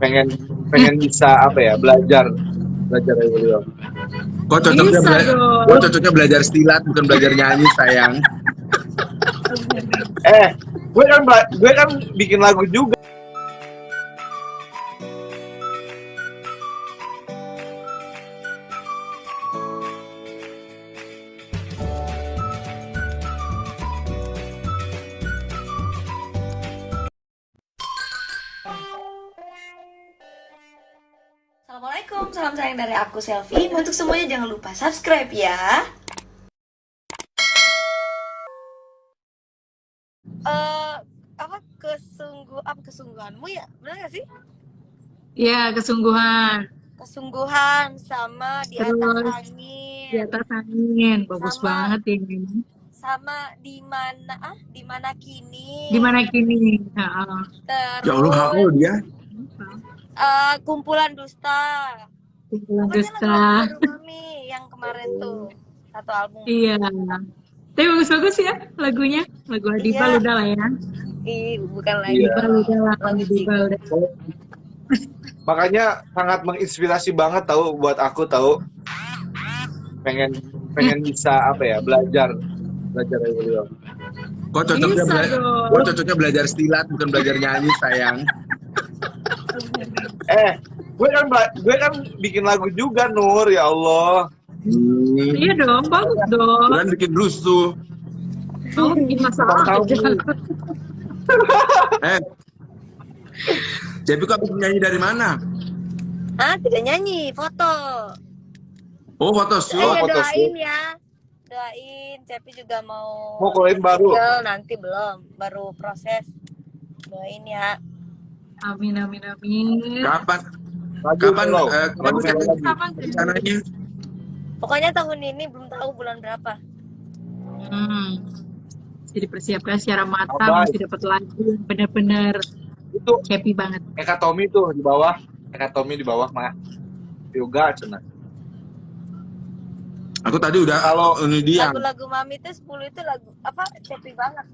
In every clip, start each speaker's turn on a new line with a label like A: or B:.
A: pengen pengen bisa apa ya, belajar dari beliau.
B: Kok cocoknya belajar silat bukan belajar nyanyi sayang.
A: Gue kan bikin lagu juga.
C: Assalamualaikum, salam sayang dari aku Selfie. Untuk semuanya jangan lupa subscribe ya. Kesungguhanmu ya, benar gak sih?
D: Iya, kesungguhan.
C: Kesungguhan sama di atas
D: Terus
C: angin.
D: di atas angin, bagus
C: Sama-
D: banget ini.
C: Sama di mana kini.
D: Di mana kini? Nah,
C: Terus
B: Ya Allah, hafal dia.
C: kumpulan dusta.
D: kumpulan
C: Pokoknya
D: dusta.
C: lagu-lagu baru Mami yang kemarin tuh satu album.
D: Iya. Tapi bagus-bagus ya lagunya. Lagu Adiba
C: Iya.
D: udah lah ya.
C: Bukan lagi
A: Iya.
D: Udah lah,
C: lagu
D: Adiba
C: Jigo.
D: udah.
A: Makanya sangat menginspirasi banget tahu buat aku tahu. Pengen bisa apa ya, belajar dari beliau.
B: Kok cocoknya belajar silat bukan belajar nyanyi sayang.
A: Gue kan bikin lagu juga, Nur, ya Allah.
D: Iya dong, bagus dong.
B: Bukan bikin rusuh.
D: Kamu bikin masalah
A: Tahu.
D: aja.
B: Cepi kok habis nyanyi dari mana?
C: Tidak nyanyi, foto.
B: Oh, photoshoot.
C: Doain ya. Doain, Cepi juga mau
A: keluarin baru.
C: single, nanti belum, baru proses. Doain ya.
D: Amin, amin, amin.
B: Kapan
A: Lagu.
B: rencananya?
C: Pokoknya tahun ini belum tahu bulan berapa.
D: Mesti dipersiapkan secara matang,
A: Abai.
D: mesti dapat lagu yang benar-benar
A: Itu
D: happy banget.
A: Eka Tommy tuh di bawah. Mah. Yoga cenah.
B: Aku tadi udah ini dia.
C: Lagu-lagu Mami itu 10 itu lagu apa? Happy banget.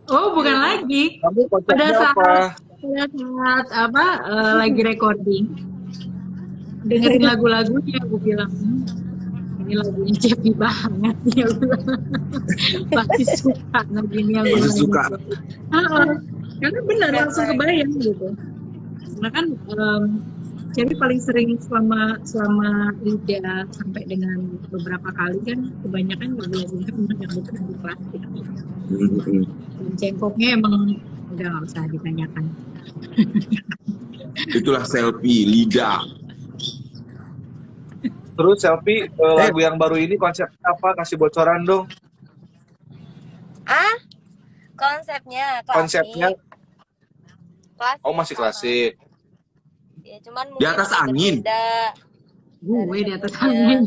D: Oh, bukan lagi.
A: Kamu
D: Pada
A: konsepnya apa?
D: saat lagi recording, dengerin lagunya, aku bilang ini lagunya Cepi banget ya. Pasti suka begini yang
B: Pasti suka.
D: karena benar langsung kebayang gitu. Karena kan Cepi paling sering selama Lida sampai dengan beberapa kali kan kebanyakan lagu-lagunya memang yang bukan lagu klasik. Dan cengkoknya emang udah nggak usah ditanyakan.
B: Itulah Selfie Lida.
A: Terus Selfie, lagu yang baru ini konsepnya apa? Kasih bocoran dong.
C: Konsepnya klasik.
A: Konsepnya
C: Klasik,
A: masih
C: sama.
A: klasik.
C: Ya, cuman
B: Di atas
C: mungkin
B: angin.
C: berbeda.
D: Gue di atas angin.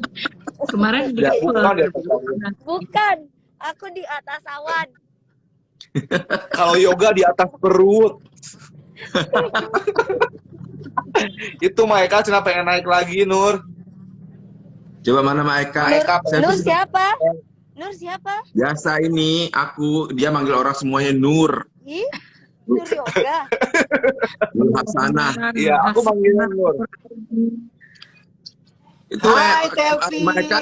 D: Kemarin
A: Ya, bukan di atas angin.
C: Bukan, aku di atas awan.
A: Kalau yoga di atas perut. Itu Maeka cina pengen naik lagi, Nur.
B: Coba mana Maeka?
C: Nur siapa? Nur siapa?
B: Biasa ini dia manggil orang semuanya Nur.
C: Ih, Nur Yoga.
B: Nur Hasanah.
A: Iya, aku manggilnya Nur.
B: Itu
E: Hai, Selfie.
B: Maeka.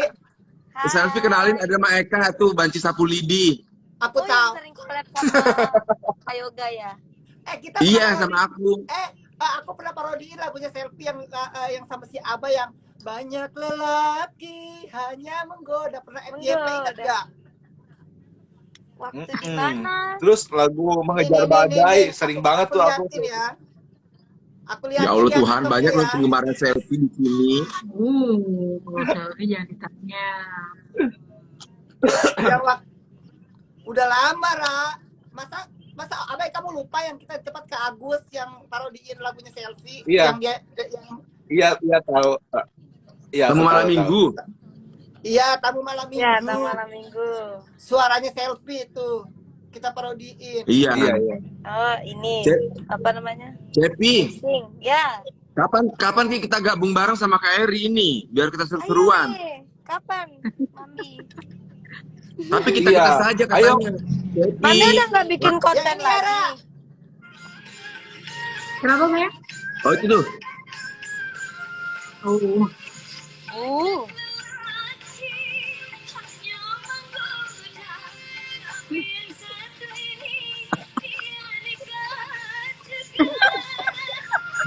C: Hai.
B: Selfie kenalin ada Maeka tuh Banci Sapu Lidi.
E: Aku
C: Yang
E: tahu.
C: sering collab sama Kak Yoga ya.
E: Kita
B: Iya
E: pernah
B: sama aku.
E: aku pernah parodiin lagunya Selfie yang sama si Aba yang banyak lelaki hanya menggoda. Pernah FYP ingat
C: Menggoda.
E: gak?
C: Waktu di mana?
A: Terus lagu Mengejar Badai sering banget tuh aku.
E: liatin ya. Aku lihat
B: Ya Allah Tuhan, banyak loh penggemarnya Selfie di sini.
D: Selfie jangan ditanya.
E: Udah lama, Ra. Masa Abai kamu lupa yang kita cepat ke Agus yang parodiin lagunya Selfie?
A: Iya. Iya tahu. Iya.
B: Temu malam minggu.
E: Iya, tamu malam minggu.
C: Ya, tamu malam minggu.
E: Suaranya Selfie itu kita parodiin.
B: Iya.
C: Oh, ini apa namanya?
B: Cepi,
C: Sing. Ya.
B: kapan kita gabung bareng sama Kak Eri ini biar kita seru-seruan.
C: Ayo nih. Kapan, Mami?
B: Tapi kita saja katanya.
C: Mami udah nggak bikin konten
E: Ya, ini, Ra.
C: lagi.
D: Kenapa, Maya?
B: Oh itu tuh.
D: Oh,
F: Oh.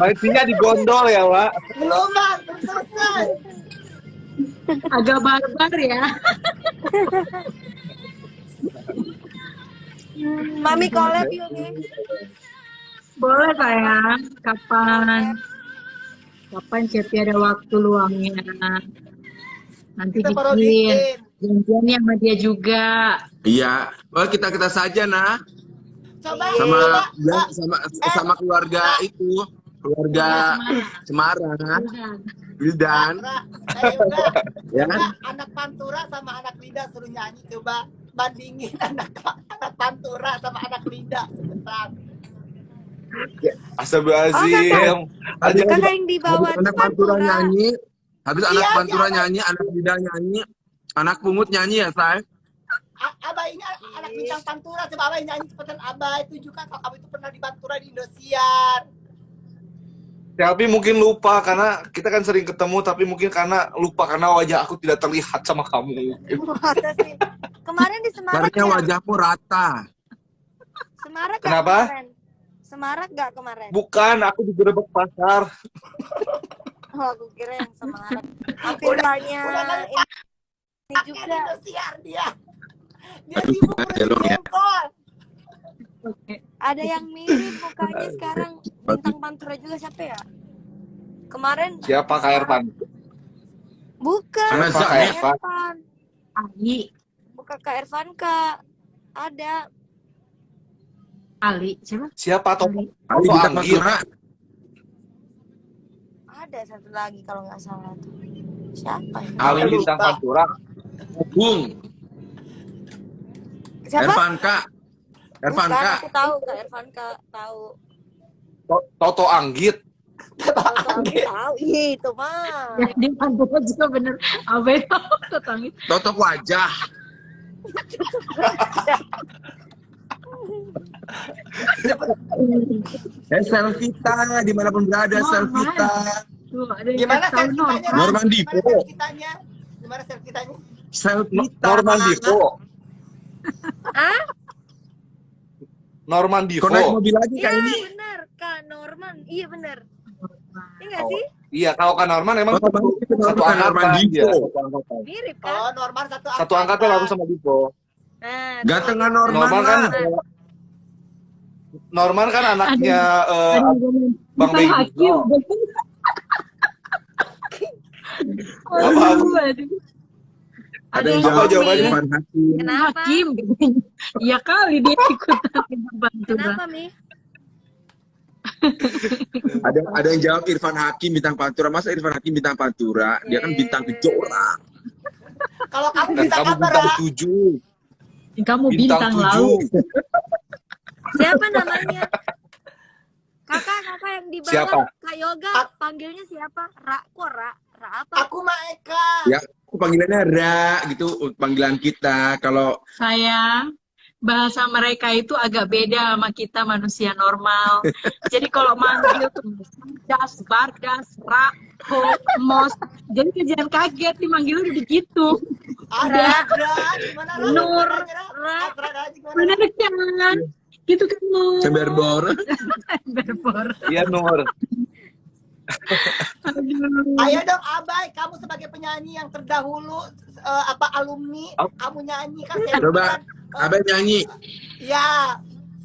A: Maksudnya digondol ya, Pak.
E: Belum bang, belum selesai.
D: agak barbar ya.
F: Mami collab yuk nih.
D: Boleh sayang. Kapan? Kapan Cepi ada waktu luangnya? Nanti
E: Kita
D: bikin.
E: parodiin.
D: Janjiannya sama dia juga.
B: Iya. Oh kita saja nah.
E: Coba,
B: Sama
E: coba.
B: ya, sama keluarga itu. Keluarga Semarang. Wildan.
E: Yoga,
B: Ya
E: Yoga,
B: kan?
E: anak Pantura sama anak Lida suruh nyanyi. Coba bandingin anak Pantura sama anak Lida. Sebentar.
A: Astagfirullahaladzim.
B: Habis
F: Kakak yang di bawah
B: anak
F: tuh
B: Pantura
F: Pantura.
B: nyanyi. Habis anak
E: Iya,
B: Pantura
E: siapa?
B: nyanyi, anak Lida nyanyi, anak Pungut nyanyi ya, say.
E: Abah ini anak bintang Pantura. Coba Abah nyanyi cepetan Abah. Tunjukkan kalau kamu itu pernah di Pantura di Indosiar.
A: Tapi mungkin lupa karena kita kan sering ketemu, tapi mungkin karena lupa karena wajah aku tidak terlihat sama kamu.
F: Masa sih? Kemarin di Semarak
B: Karena
F: ya?
B: wajahku rata.
F: Semarak gak
A: Kenapa?
F: kemarin? Semarak gak kemarin?
A: Bukan, aku di Gerebek Pasar.
F: Oh, aku kira yang Semarak. Filternya
E: udah
F: ini
E: Di
F: juga.
E: Indosiar dia. Dia sibuk
B: ya, Long,
E: ngurusin
B: ya.
E: jengkol.
F: Ada yang mirip mukanya sekarang. Bintang Pantura juga siapa ya? Kemarin
A: Siapa Kak Ervan?
F: bukan
B: Karena
A: Siapa
B: Zak,
A: Kak
B: ya?
A: Ervan?
F: Ervan.
D: Ali.
F: Bukan Kak Ervan Kak. Ada.
D: Ali. Siapa?
A: Siapa Toto?
D: Ali.
B: Ali
A: Toto
B: kita
A: Anggir.
B: Pantura.
F: Ada satu lagi kalau nggak salah tuh. Siapa ya?
A: Ali Bintang
E: Lupa.
A: Pantura.
B: Bung.
F: Siapa?
B: Ervan Kak. Ervan
F: Bukan,
B: Kak.
F: aku tahu Kak Ervan Kak tahu.
A: Toto Anggit.
F: Tahu tahu. Iya itu mah.
D: Ya, dia Pantura juga bener. Abe tetangit.
B: Totok wajah. Selfie kita dimanapun berada,
D: Wah,
B: selfie kita.
D: Tuh, ada yang
E: Gimana
D: kasih tahu
E: selfie-tanya?
D: Norman.
B: Norman Dipo.
E: Gimana selfie-tanya? Gimana selfie-tanya?
B: Selfie kita.
A: Norman Divo.
F: Ah?
A: Norman Divo.
B: Kok naik mobil lagi
F: Iya
B: kak ini?
F: benar Kak Norman. Iya benar. Iya nggak
A: Oh.
F: sih?
A: Iya, kalau Kak Norman emang
B: Oh, Bang, itu
A: satu
B: bukan Norman
A: angkatan dia.
B: Divo.
A: Satu angkatan.
F: Mirip kan?
E: Oh, Norman
A: Satu angkatan aku sama Divo.
F: Nah,
B: Gantengan
F: tuh.
B: Norman
A: Norman kan
B: lah.
A: Norman kan anaknya
D: Ada yang
A: Bang
D: bukan
A: Bego.
D: Hakim.
A: Apa?
D: Aduh.
B: Ada yang
A: Apa
B: jawab
A: jawabannya?
B: Irfan Hakim.
F: Kenapa?
D: Hakim katanya. Iya kali dia ikutan Bintang Pantura.
F: Kenapa Mi?
B: Ada yang jawab Irfan Hakim bintang Pantura. Masa Irfan Hakim bintang Pantura? Dia kan bintang kejora.
E: Kalau kamu
A: Dan
E: bisa
A: kamu
E: kabar
A: bintang 7.
D: Kamu
A: Bintang
D: bintang
A: 7.
D: laut.
F: Siapa namanya? Kakak yang di bawah
A: Siapa?
F: Kak Yoga panggilnya siapa? Ra apa?
E: aku mah Eka.
B: Ya, aku panggilannya Ra gitu panggilan kita. Kalau
D: Sayang, bahasa mereka itu agak beda sama kita manusia normal. Jadi kalau manggil tuh das, bardas, ra, ho, mos. Jadi jangan kaget dimanggilnya begitu.
E: Ada. Gimana Ra?
F: Nur,
E: Ra.
F: Ra.
E: Gimana?
D: Bener kan? Gitu kan lo.
B: Cemberbor.
D: Berbor.
A: Iya, Nur.
D: Aduh.
E: Ayo dong Abai, kamu sebagai penyanyi yang terdahulu alumni, kamu nyanyi kan saya
B: Coba.
E: kan,
B: Abang nyanyi.
E: ya.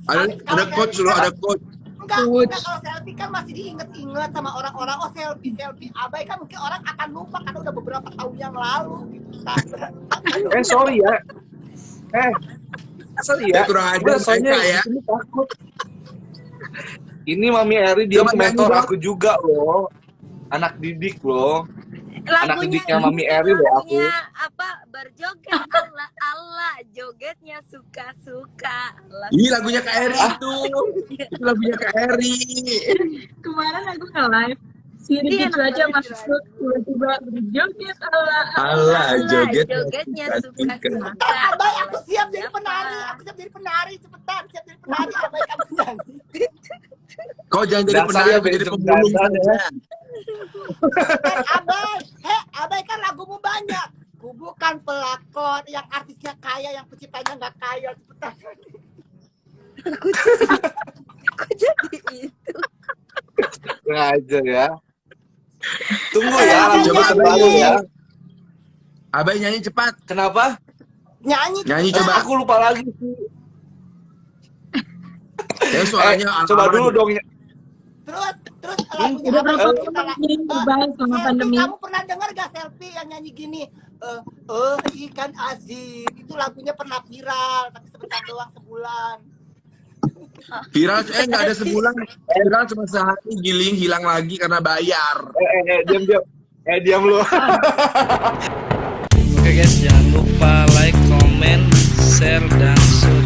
B: Ada coach loh, ada coach.
E: Enggak, kalau selfie kan masih diinget-inget sama orang-orang. Oh selfie Abai kan mungkin orang akan lupa karena udah beberapa tahun yang lalu gitu.
A: Sorry ya. Sorry ya.
B: Kurang ajar
A: Gua soalnya
B: mereka ya.
A: ini takut. Ini Mami Eri dia
B: Coba
A: mentor
B: nyanyi,
A: aku juga loh. Anak didik loh. Anak didiknya Mami Eri loh aku.
F: lagunya apa? Berjoget Allah Allah, jogetnya suka-suka. Allah.
B: Ini lagunya Kak Eri itu. Itu lagunya Kak Eri.
D: Kemarin aku nge-live. Si
F: Iya,
D: gitu aja
F: nonton
D: masuk tiba-tiba berjoget Allah.
B: Allah,
F: jogetnya suka-suka.
E: Abai, aku siap jadi penari. Aku siap jadi penari cepetan, siap jadi penari. Abai kamu nyanyi.
B: Kau jangan jadi
A: Dasarnya
B: penari, jadi
A: basic
B: pemulung
A: dandan ya.
B: saja.
E: Abai kan lagumu banyak. Ku bukan pelakon, yang artisnya kaya, yang penciptanya nggak kaya. Cepetan.
F: Kok jadi itu?
A: Ngajar ya. Tunggu ya,
E: Abai
A: lagu
B: Coba
A: baru
E: nyanyi.
A: ya.
B: Abai nyanyi cepat.
A: Kenapa?
B: Nyanyi
A: Eh,
B: coba.
A: aku lupa lagi sih.
B: Ya suaranya
A: Coba
B: aman.
A: dulu dong.
E: Terus lagunya
D: Udah
E: Abai
D: berapa
E: kita
D: lama
E: lah.
D: nyanyi Abai sama
E: Selfie,
D: pandemi?
E: kamu pernah dengar gak Selfie yang nyanyi gini? Ikan asin. Itu lagunya pernah viral, tapi sebentar doang, sebulan.
B: Viral, nggak ada sebulan. Viral cuma sehari, giling, hilang lagi karena bayar.
A: Diam lu.
G: Oke guys, jangan lupa like, comment, share, dan subscribe.